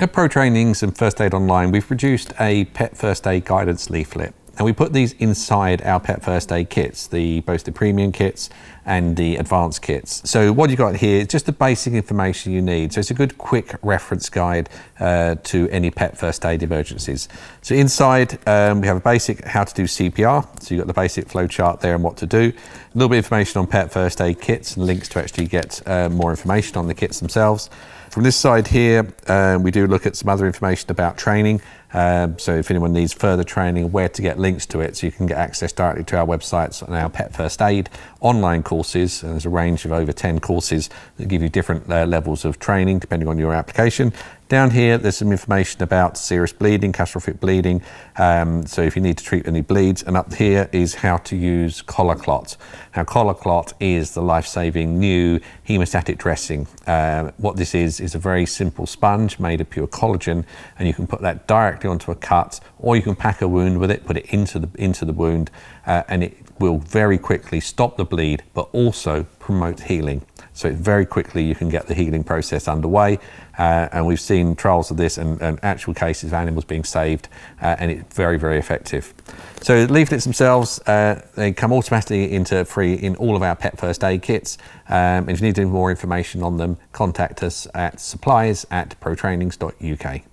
At ProTrainings and First Aid Online, we've produced a pet first aid guidance leaflet. And we put these inside our pet first aid kits, both the premium kits and the advanced kits. So what you've got here is just the basic information you need. So it's a good quick reference guide to any pet first aid emergencies. So inside we have a basic how to do CPR. So you've got the basic flow chart there and what to do. A little bit of information on pet first aid kits and links to actually get more information on the kits themselves. From this side here, we do look at some other information about training. So if anyone needs further training, where to get links to it, so you can get access directly to our websites and our pet first aid online courses. And there's a range of over 10 courses that give you different levels of training depending on your application. Down here, there's some information about serious bleeding, catastrophic bleeding. So if you need to treat any bleeds, and up here is how to use Collar Clot. Now, Collar Clot is the life-saving new hemostatic dressing. What this is a very simple sponge made of pure collagen, and you can put that directly onto a cut, or you can pack a wound with it, put it into the wound, and it will very quickly stop the bleed, but also promote healing. So very quickly you can get the healing process underway, and we've seen trials of this and actual cases of animals being saved, and it's very, very effective. So the leaflets themselves, they come automatically into free in all of our pet first aid kits. And if you need any more information on them, contact us at supplies@protrainings.uk.